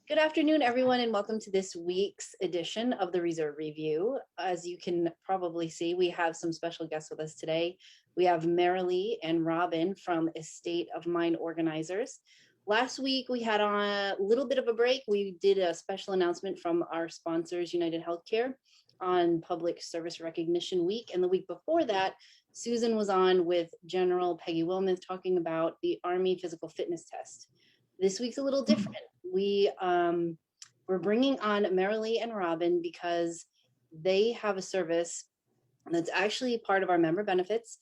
Good afternoon, everyone, and welcome to this week's edition of the Reserve Review. As you can probably see, we have some special guests with us today. We have Marilee and Robin from Estate of Mind Organizers. Last week, we had a little bit of a break. We did a special announcement from our sponsors, United Healthcare, on Public Service Recognition Week. And the week before that, Susan was on with General Peggy Wilmoth talking about the Army Physical Fitness Test. This week's a little different. We're bringing on Marilee and Robin because they have a service that's actually part of our member benefits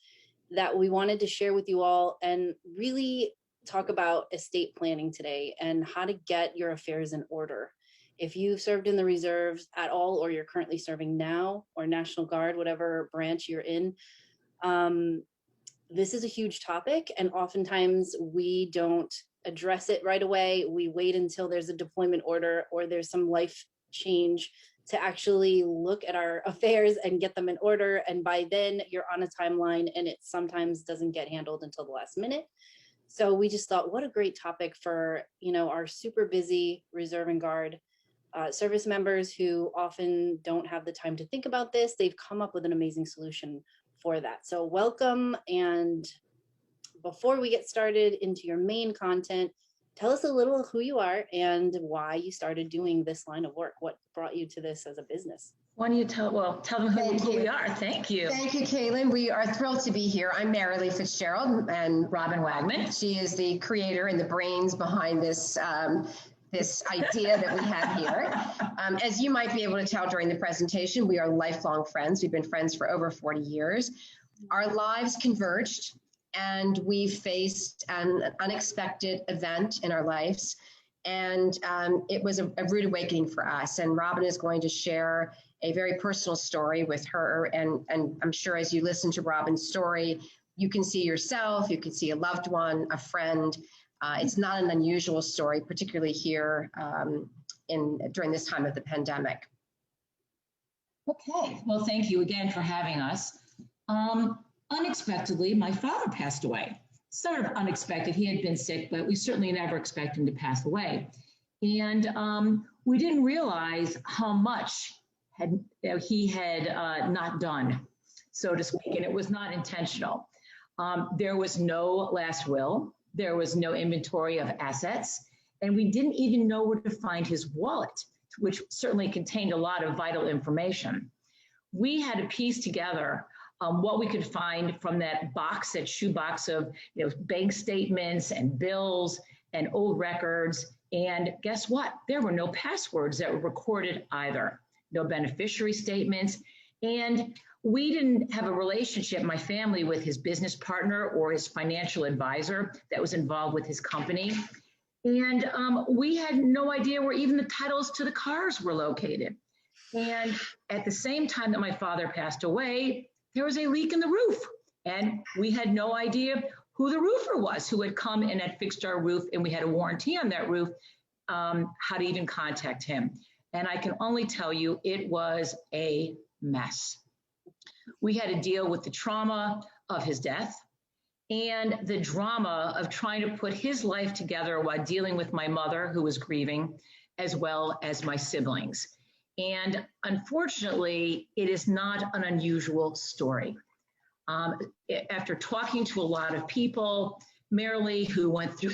that we wanted to share with you all and really talk about estate planning today and how to get your affairs in order. If you've served in the reserves at all, or you're currently serving now, or National Guard, whatever branch you're in, this is a huge topic, and oftentimes we don't address it right away. We wait until there's a deployment order or there's some life change to actually look at our affairs and get them in order. And by then you're on a timeline and it sometimes doesn't get handled until the last minute. So we just thought, what a great topic for, our super busy Reserve and Guard service members who often don't have the time to think about this. They've come up with an amazing solution for that. So welcome. And before we get started into your main content, tell us a little who you are and why you started doing this line of work. What brought you to this as a business? Why don't you tell them who we are. Thank you. Thank you, Caitlin. We are thrilled to be here. I'm Marilee Fitzgerald and Robin Wagman. She is the creator and the brains behind this this idea that we have here. As you might be able to tell during the presentation, we are lifelong friends. We've been friends for over 40 years. Our lives converged and we faced an unexpected event in our lives. And it was a rude awakening for us. And Robin is going to share a very personal story with her. And I'm sure as you listen to Robin's story, you can see yourself, you can see a loved one, a friend. It's not an unusual story, particularly here during this time of the pandemic. Okay, well, thank you again for having us. Unexpectedly, my father passed away. Sort of unexpected. He had been sick, but we certainly never expected him to pass away. And we didn't realize how much he had not done, so to speak, and it was not intentional. There was no last will. There was no inventory of assets, and we didn't even know where to find his wallet, which certainly contained a lot of vital information. We had to piece together what we could find from that shoebox of bank statements and bills and old records. And guess what? There were no passwords that were recorded either, no beneficiary statements. And we didn't have a relationship, my family, with his business partner or his financial advisor that was involved with his company. And we had no idea where even the titles to the cars were located. And at the same time that my father passed away, there was a leak in the roof. And we had no idea who the roofer was, who had come and had fixed our roof, and we had a warranty on that roof, how to even contact him. And I can only tell you, it was a mess. We had to deal with the trauma of his death and the drama of trying to put his life together while dealing with my mother, who was grieving, as well as my siblings. And unfortunately, it is not an unusual story. After talking to a lot of people, Marilee, who went through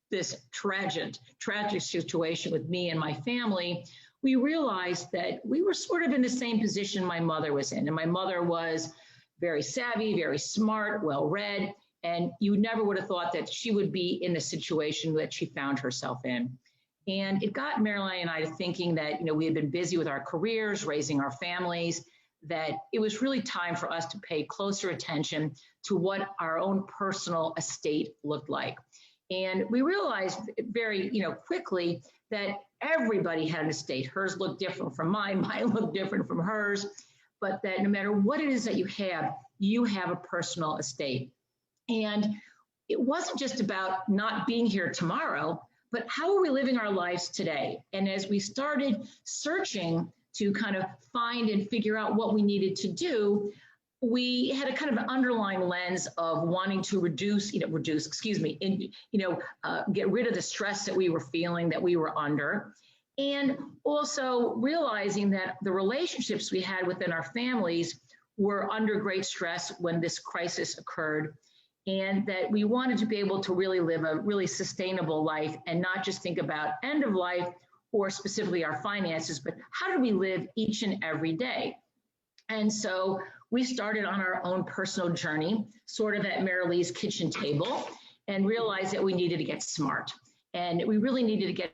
this tragic situation with me and my family, we realized that we were sort of in the same position my mother was in. And my mother was very savvy, very smart, well-read, and you never would have thought that she would be in the situation that she found herself in. And it got Marilee and I to thinking that, we had been busy with our careers, raising our families, that it was really time for us to pay closer attention to what our own personal estate looked like. And we realized very, quickly that everybody had an estate. Hers looked different from mine looked different from hers, but that no matter what it is that you have a personal estate. And it wasn't just about not being here tomorrow, but how are we living our lives today? And as we started searching to kind of find and figure out what we needed to do, we had a kind of an underlying lens of wanting to get rid of the stress that we were feeling, that we were under. And also realizing that the relationships we had within our families were under great stress when this crisis occurred, and that we wanted to be able to really live a really sustainable life and not just think about end of life or specifically our finances, but how do we live each and every day? And so we started on our own personal journey, sort of at Marilee's kitchen table, and realized that we needed to get smart. And we really needed to get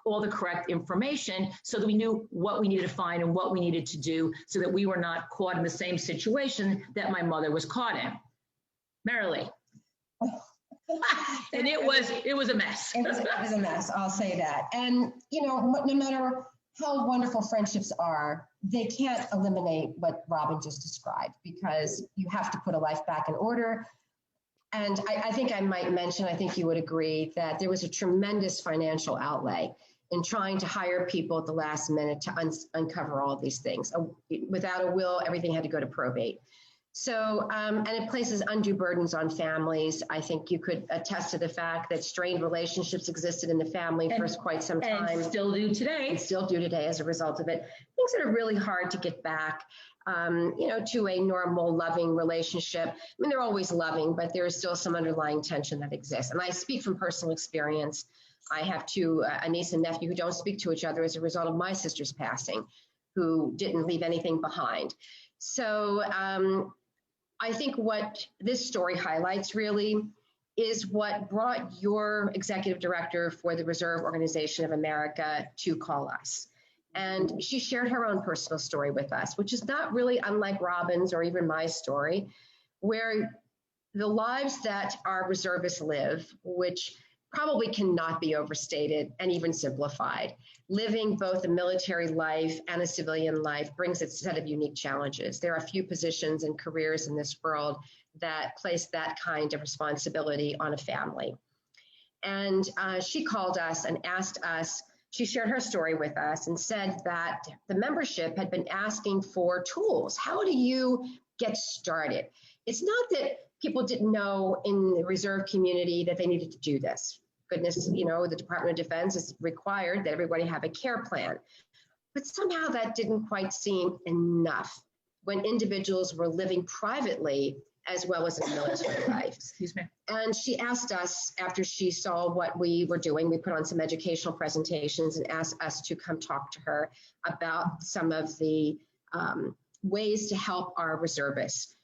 all the correct information so that we knew what we needed to find and what we needed to do so that we were not caught in the same situation that my mother was caught in. Marilee. And it was a mess. It was a mess, I'll say that. And, you know, no matter how wonderful friendships are, they can't eliminate what Robin just described, because you have to put a life back in order. And I think I might mention, I think you would agree, that there was a tremendous financial outlay in trying to hire people at the last minute to uncover all of these things. Without a will, everything had to go to probate. So, and it places undue burdens on families. I think you could attest to the fact that strained relationships existed in the family for quite some time. And still do today. And still do today as a result of it. Things that are really hard to get back, you know, to a normal, loving relationship. I mean, they're always loving, but there is still some underlying tension that exists. And I speak from personal experience. I have a niece and nephew who don't speak to each other as a result of my sister's passing, who didn't leave anything behind. So I think what this story highlights really is what brought your executive director for the Reserve Organization of America to call us. And she shared her own personal story with us, which is not really unlike Robin's or even my story, where the lives that our reservists live, which probably cannot be overstated and even simplified. Living both a military life and a civilian life brings its set of unique challenges. There are few positions and careers in this world that place that kind of responsibility on a family. And she called us and asked us, she shared her story with us and said that the membership had been asking for tools. How do you get started? It's not that people didn't know in the reserve community that they needed to do this. Goodness, you know, the Department of Defense has required that everybody have a care plan. But somehow that didn't quite seem enough when individuals were living privately as well as in military life. Excuse me. And she asked us, after she saw what we were doing, we put on some educational presentations and asked us to come talk to her about some of the ways to help our reservists,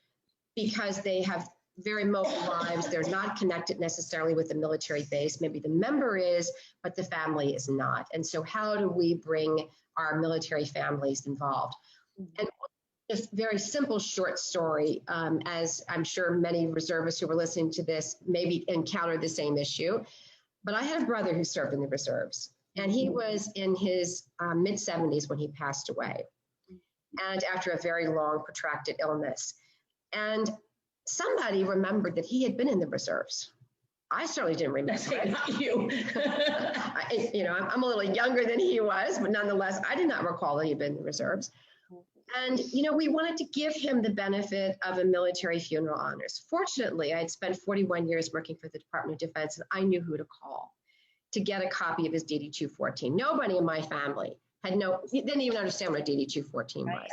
because they have very mobile lives. They're not connected necessarily with the military base. Maybe the member is, but the family is not. And so how do we bring our military families involved? And just very simple, short story, as I'm sure many reservists who were listening to this maybe encountered the same issue. But I had a brother who served in the reserves, and he was in his mid-70s when he passed away, and after a very long, protracted illness. And somebody remembered that he had been in the reserves. I certainly didn't remember. Not you. You know, I'm a little younger than he was, but nonetheless, I did not recall that he had been in the reserves. And, you know, we wanted to give him the benefit of a military funeral honors. Fortunately, I had spent 41 years working for the Department of Defense, and I knew who to call to get a copy of his DD-214. Nobody in my family didn't even understand what a DD-214 was.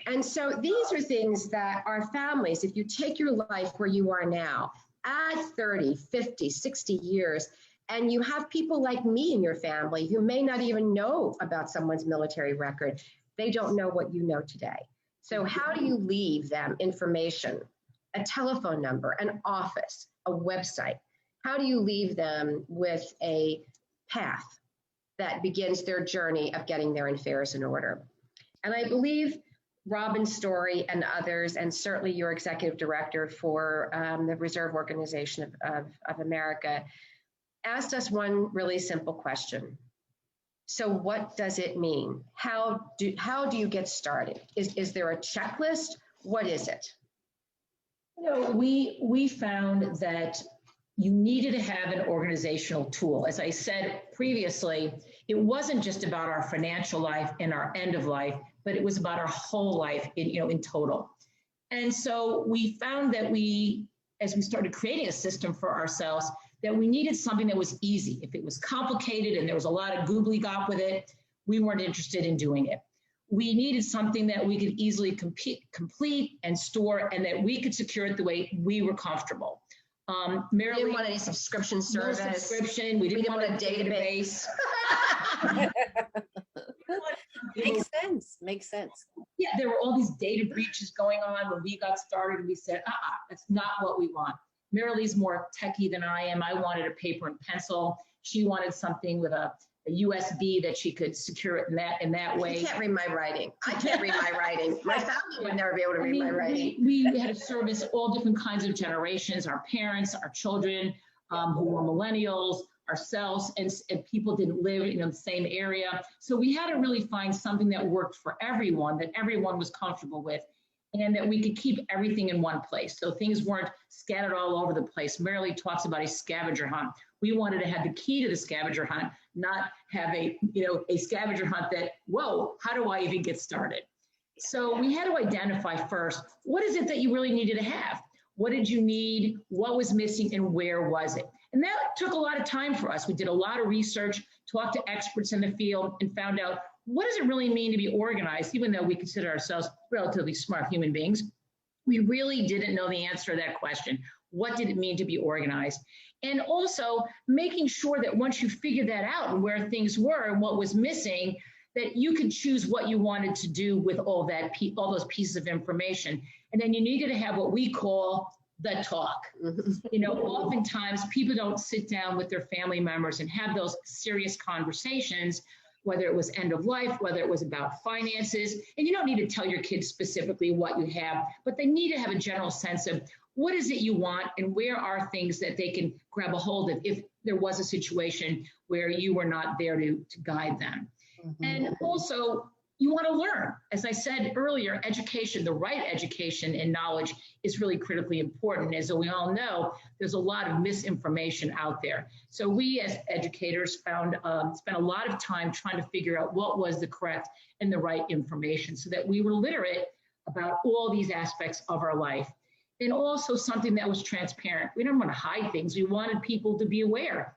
And so these are things that our families, if you take your life where you are now, add 30, 50, 60 years, and you have people like me in your family who may not even know about someone's military record. They don't know what you know today. So how do you leave them information, a telephone number, an office, a website? How do you leave them with a path that begins their journey of getting their affairs in order? And I believe Robin's story and others, and certainly your executive director for the Reserve Organization of America, asked us one really simple question. So what does it mean? How do you get started? Is there a checklist? What is it? You know, we found that you needed to have an organizational tool. As I said previously, it wasn't just about our financial life and our end of life, but it was about our whole life in total. And so we found that as we started creating a system for ourselves, that we needed something that was easy. If it was complicated and there was a lot of googly gop with it, we weren't interested in doing it. We needed something that we could easily complete and store, and that we could secure it the way we were comfortable. We didn't want any subscription service. No subscription. We didn't want a database. Makes sense. Makes sense. Yeah, there were all these data breaches going on when we got started, and we said, that's not what we want. Marilee's more techie than I am. I wanted a paper and pencil. She wanted something with a USB that she could secure it in that way. You can't read my writing. I can't read my writing. My family would never be able to read my writing. We had to service all different kinds of generations, our parents, our children, who were millennials, ourselves, and people didn't live in the same area. So we had to really find something that worked for everyone, that everyone was comfortable with, and that we could keep everything in one place. So things weren't scattered all over the place. Marilee talks about a scavenger hunt. We wanted to have the key to the scavenger hunt, not have a scavenger hunt that, whoa, how do I even get started? So we had to identify first, what is it that you really needed to have? What did you need? What was missing, and where was it? And that took a lot of time for us. We did a lot of research, talked to experts in the field, and found out, what does it really mean to be organized? Even though we consider ourselves relatively smart human beings, we really didn't know the answer to that question. What did it mean to be organized? And also making sure that once you figured that out and where things were and what was missing, that you could choose what you wanted to do with all those pieces of information. And then you needed to have what we call the talk. Oftentimes people don't sit down with their family members and have those serious conversations, whether it was end of life, whether it was about finances. And you don't need to tell your kids specifically what you have, but they need to have a general sense of what is it you want and where are things that they can grab a hold of if there was a situation where you were not there to guide them. Mm-hmm. And also, you want to learn. As I said earlier, education, the right education and knowledge is really critically important. As we all know, there's a lot of misinformation out there. So we as educators spent a lot of time trying to figure out what was the correct and the right information so that we were literate about all these aspects of our life. And also something that was transparent. We didn't want to hide things. We wanted people to be aware,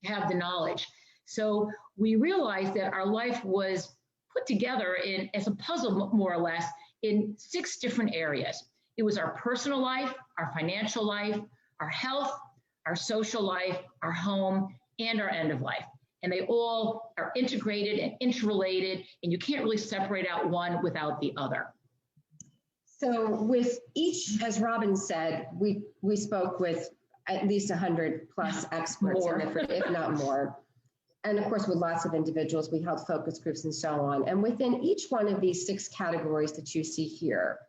have the knowledge. So we realized that our life was put together as a puzzle, more or less, in 6 different areas. It was our personal life, our financial life, our health, our social life, our home, and our end of life. And they all are integrated and interrelated, and you can't really separate out one without the other. So with each, as Robin said, we spoke with at least 100 plus experts, if not more. And of course, with lots of individuals, we held focus groups and so on. And within each one of these 6 categories that you see here,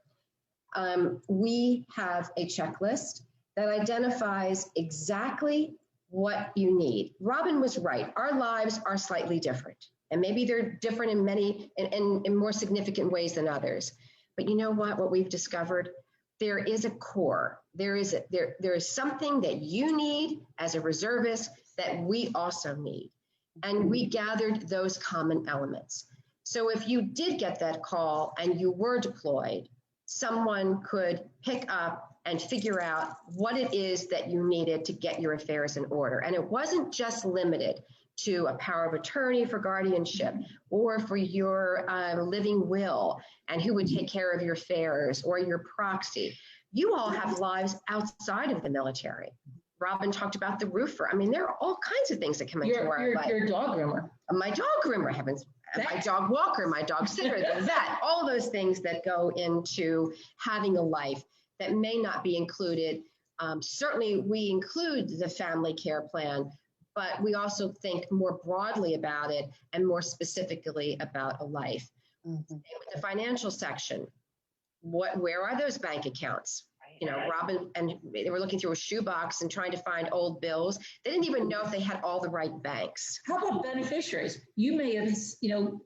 we have a checklist that identifies exactly what you need. Robin was right. Our lives are slightly different. And maybe they're different in more significant ways than others. But you know what we've discovered? There is a core. There is something that you need as a reservist that we also need. And we gathered those common elements. So if you did get that call and you were deployed, someone could pick up and figure out what it is that you needed to get your affairs in order. And it wasn't just limited to a power of attorney for guardianship or for your living will and who would take care of your affairs or your proxy. You all have lives outside of the military. Robin talked about the roofer. I mean, there are all kinds of things that come into our life. Your dog groomer. My dog groomer, heavens. My dog walker, my dog sitter, the vet, all those things that go into having a life that may not be included. Certainly, we include the family care plan, but we also think more broadly about it and more specifically about a life. Mm-hmm. With the financial section, where are those bank accounts? You know, Robin and they were looking through a shoebox and trying to find old bills. They didn't even know if they had all the right banks. How about beneficiaries? You may have,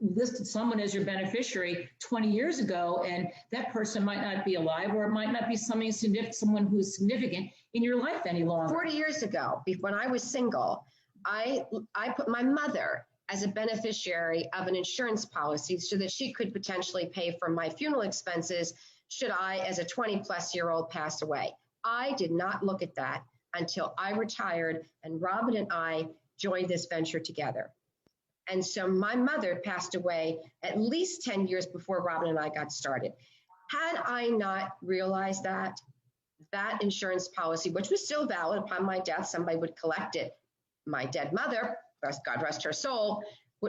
listed someone as your beneficiary 20 years ago, and that person might not be alive, or it might not be someone who's significant in your life any longer. 40 years ago, when I was single, I put my mother as a beneficiary of an insurance policy so that she could potentially pay for my funeral expenses should I, as a 20-plus-year-old, pass away? I did not look at that until I retired and Robin and I joined this venture together. And so my mother passed away at least 10 years before Robin and I got started. Had I not realized that insurance policy, which was still valid upon my death, somebody would collect it. My dead mother, God rest her soul,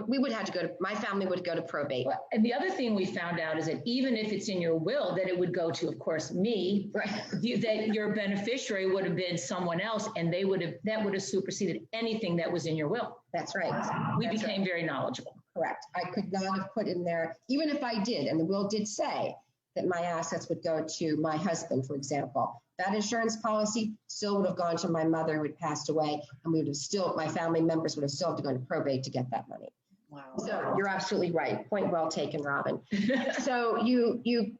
we would have to go to, my family would go to probate. And the other thing we found out is that even if it's in your will, that it would go to, of course, me, Right. That your beneficiary would have been someone else, and that would have superseded anything that was in your will. That's right. We That's became very knowledgeable. Correct. I could not have put in there, even if I did, and the will did say that my assets would go to my husband, for example. That insurance policy still would have gone to my mother who had passed away, and we would have still, my family members would have still had to go to probate to get that money. Wow. So you're absolutely right. Point well taken, Robin. So we've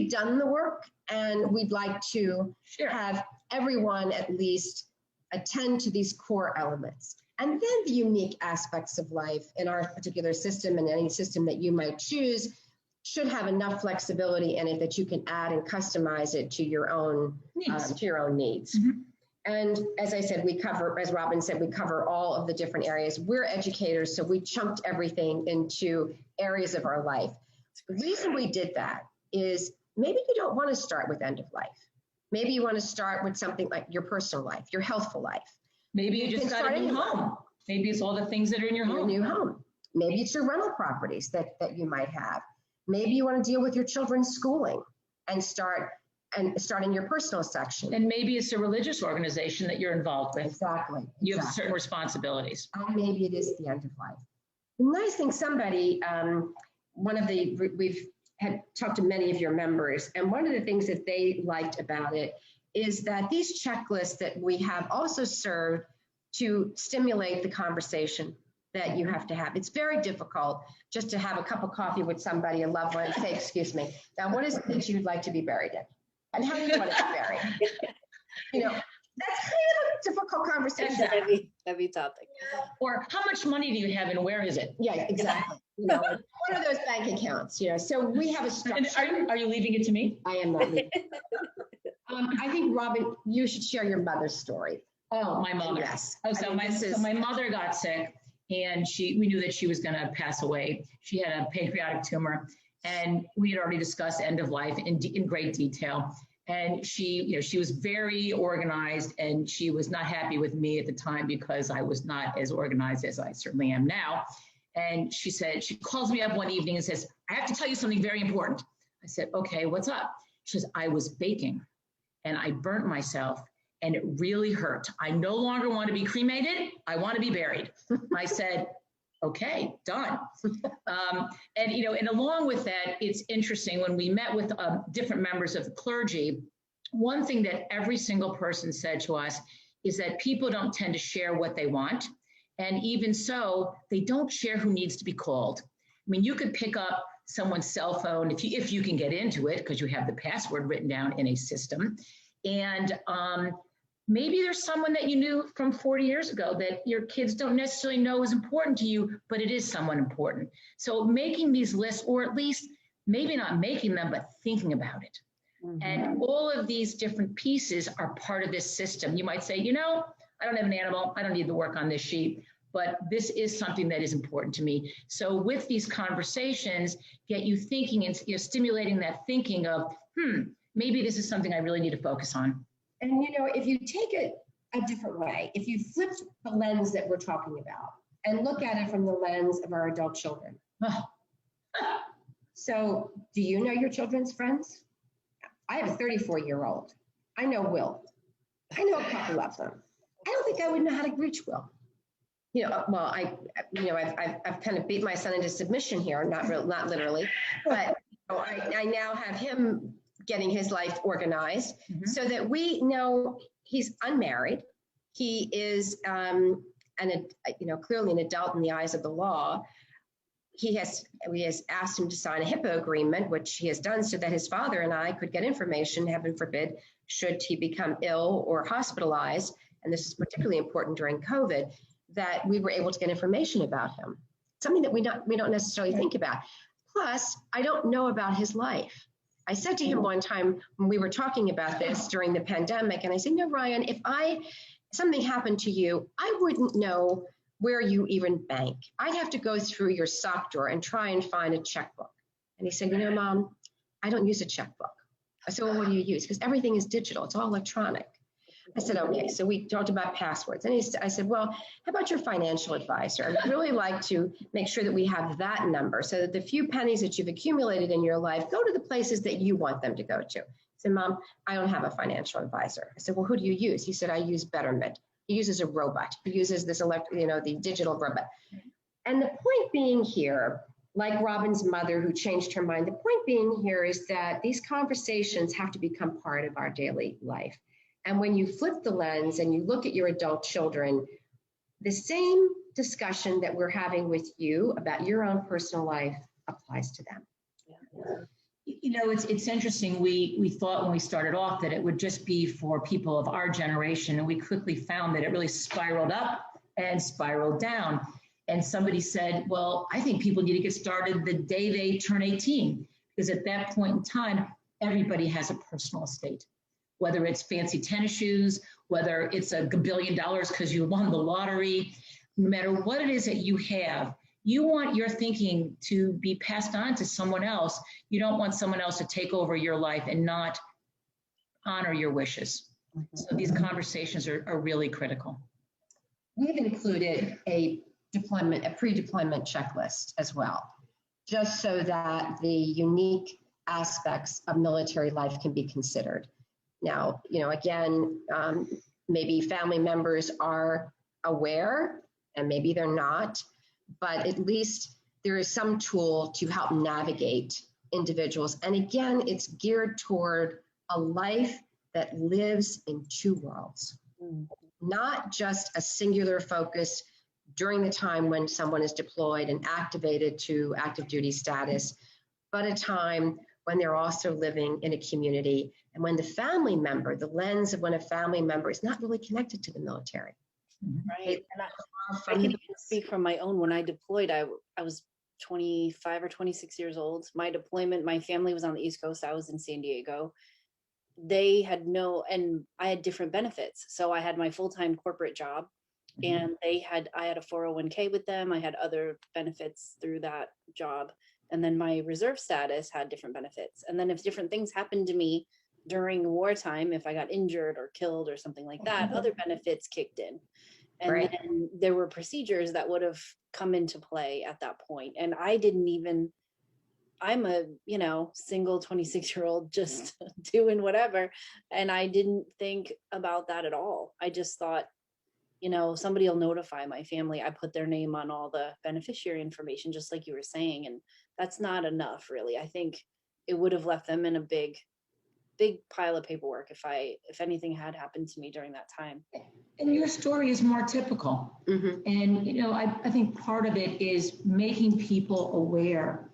done the work, and we'd like to have everyone at least attend to these core elements. And then the unique aspects of life in our particular system, and any system that you might choose, should have enough flexibility in it that you can add and customize it to your own needs. Mm-hmm. And as I said, we cover, as Robin said, we cover all of the different areas. We're educators, so we chunked everything into areas of our life. The reason we did that is maybe you don't want to start with end of life. Maybe you want to start with something like your personal life, your healthful life. Maybe you just got a new home. Maybe it's all the things that are in your home. Your new home. Maybe it's your rental properties that you might have. Maybe you want to deal with your children's schooling and start in your personal section. And maybe it's a religious organization that you're involved with. Exactly. You have certain responsibilities. And maybe it is the end of life. The nice thing, we've had talked to many of your members, and one of the things that they liked about it is that these checklists that we have also serve to stimulate the conversation that you have to have. It's very difficult just to have a cup of coffee with somebody, a loved one, and say, excuse me, now what is it that you'd like to be buried in? And how do you want to be buried? That's kind of a difficult conversation. That's a heavy topic. Or how much money do you have and where is it? Yeah, exactly. What are those bank accounts? So we have a structure. And are you leaving it to me? I am not leaving. I think, Robin, you should share your mother's story. Oh, my mother. Yes. Oh, so my mother got sick, and we knew that she was going to pass away. She had a pancreatic tumor, and we had already discussed end of life in great detail. And she was very organized, and she was not happy with me at the time because I was not as organized as I certainly am now. And she calls me up one evening and says, I have to tell you something very important. I said, okay, what's up? She says, I was baking and I burnt myself and it really hurt. I no longer want to be cremated. I want to be buried. I said, okay, done. And along with that, it's interesting when we met with different members of the clergy, one thing that every single person said to us is that people don't tend to share what they want. And even so, they don't share who needs to be called. I mean, you could pick up someone's cell phone if you can get into it because you have the password written down in a system. And maybe there's someone that you knew from 40 years ago that your kids don't necessarily know is important to you, but it is someone important. So making these lists, or at least maybe not making them, but thinking about it. Mm-hmm. And all of these different pieces are part of this system. You might say, I don't have an animal. I don't need to work on this sheet, but this is something that is important to me. So with these conversations, get you thinking and you're stimulating that thinking of, maybe this is something I really need to focus on. And, if you take it a different way, if you flip the lens that we're talking about and look at it from the lens of our adult children. So do you know your children's friends? I have a 34-year-old. I know Will. I know a couple of them. I don't think I would know how to reach Will. I've kind of beat my son into submission here, not literally, but I now have him getting his life organized so that we know he's unmarried. He is, clearly an adult in the eyes of the law. We has asked him to sign a HIPAA agreement, which he has done so that his father and I could get information, heaven forbid, should he become ill or hospitalized. And this is particularly important during COVID, that we were able to get information about him, something that we don't necessarily think about. Plus, I don't know about his life. I said to him one time when we were talking about this during the pandemic, and I said, no, Ryan, if something happened to you, I wouldn't know where you even bank. I'd have to go through your sock drawer and try and find a checkbook. And he said, Mom, I don't use a checkbook. I said, well, what do you use? Because everything is digital. It's all electronic. I said, okay. So we talked about passwords. And I said, well, how about your financial advisor? I'd really like to make sure that we have that number so that the few pennies that you've accumulated in your life go to the places that you want them to go to. I said, Mom, I don't have a financial advisor. I said, well, who do you use? He said, I use Betterment. He uses a robot. He uses this the digital robot. And the point being here, like Robin's mother who changed her mind, the point being here is that these conversations have to become part of our daily life. And when you flip the lens and you look at your adult children, the same discussion that we're having with you about your own personal life applies to them. It's interesting. We thought when we started off that it would just be for people of our generation, and we quickly found that it really spiraled up and spiraled down. And somebody said, well, I think people need to get started the day they turn 18, because at that point in time, everybody has a personal estate. Whether it's fancy tennis shoes, whether it's $1 billion because you won the lottery, no matter what it is that you have, you want your thinking to be passed on to someone else. You don't want someone else to take over your life and not honor your wishes. So these conversations are really critical. We've included a pre-deployment checklist as well, just so that the unique aspects of military life can be considered. Now, again, maybe family members are aware and maybe they're not, but at least there is some tool to help navigate individuals. And again, it's geared toward a life that lives in two worlds, not just a singular focus during the time when someone is deployed and activated to active duty status, but a time when they're also living in a community and when the lens of when a family member is not really connected to the military. Right. And I can even speak from my own. When I deployed, I was 25 or 26 years old. My deployment, my family was on the East Coast. I was in San Diego. They had and I had different benefits. So I had my full-time corporate job and I had a 401k with them. I had other benefits through that job. And then my reserve status had different benefits. And then if different things happened to me during wartime, if I got injured or killed or something like that, other benefits kicked in. And then there were procedures that would have come into play at that point. And I didn't even, I'm a, single 26-year-old just doing whatever. And I didn't think about that at all. I just thought, somebody will notify my family. I put their name on all the beneficiary information, just like you were saying. And that's not enough, really. I think it would have left them in a big pile of paperwork if anything had happened to me during that time. And your story is more typical. And, I think part of it is making people aware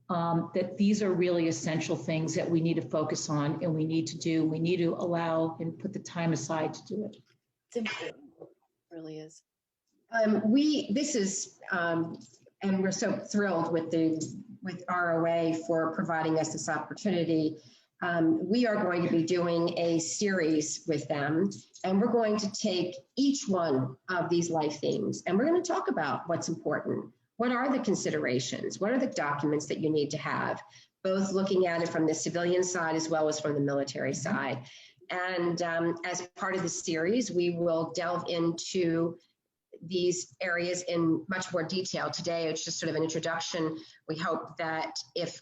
that these are really essential things that we need to focus on and we need to do. We need to allow and put the time aside to do it. It's important. It really is. And we're so thrilled with ROA for providing us this opportunity. We are going to be doing a series with them, and we're going to take each one of these life themes, and we're going to talk about what's important. What are the considerations? What are the documents that you need to have, both looking at it from the civilian side as well as from the military side. And as part of the series, we will delve into these areas in much more detail. Today, it's just sort of an introduction. We hope that if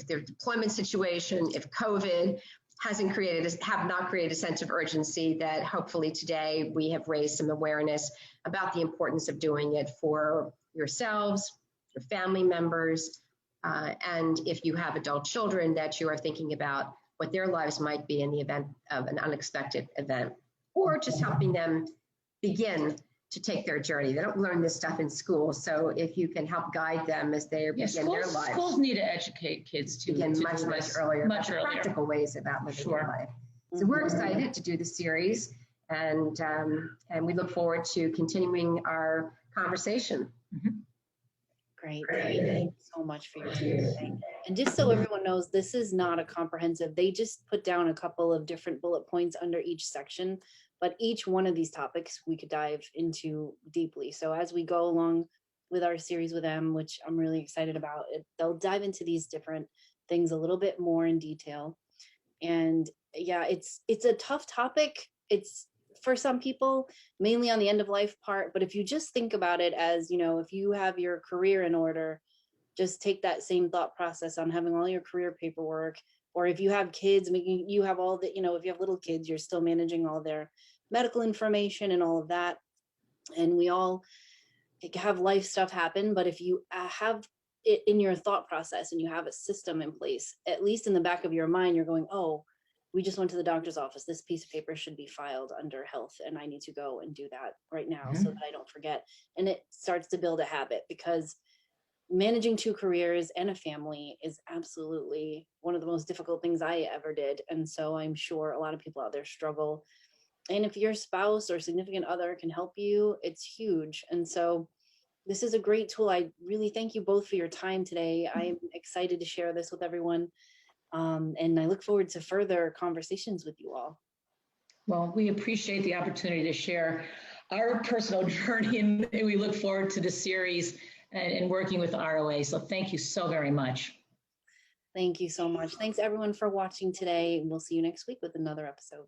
their deployment situation, if COVID have not created a sense of urgency, that hopefully today we have raised some awareness about the importance of doing it for yourselves, your family members, and if you have adult children, that you are thinking about what their lives might be in the event of an unexpected event, or just helping them begin to take their journey. They don't learn this stuff in school, so if you can help guide them as they begin their lives. Schools need to educate kids to much earlier about the practical ways about living their life. So we're excited to do the series, and we look forward to continuing our conversation. Great. Thank you so much for your time today. And just so everyone knows, this is not a comprehensive, they just put down a couple of different bullet points under each section, but each one of these topics we could dive into deeply. So as we go along with our series with them, which I'm really excited about, they'll dive into these different things a little bit more in detail. And yeah, it's a tough topic. It's for some people, mainly on the end of life part. But if you just think about it as, if you have your career in order, just take that same thought process on having all your career paperwork. Or if you have kids, making you have all the, if you have little kids, you're still managing all their medical information and all of that. And we all have life stuff happen. But if you have it in your thought process and you have a system in place, at least in the back of your mind, you're going, oh, we just went to the doctor's office. This piece of paper should be filed under health, and I need to go and do that right now so that I don't forget. And it starts to build a habit, because managing 2 careers and a family is absolutely one of the most difficult things I ever did. And so I'm sure a lot of people out there struggle. And if your spouse or significant other can help you, it's huge. And so this is a great tool. I really thank you both for your time today. I'm excited to share this with everyone. And I look forward to further conversations with you all. Well, we appreciate the opportunity to share our personal journey, and we look forward to the series and working with ROA. So thank you so very much. Thank you so much. Thanks everyone for watching today. We'll see you next week with another episode.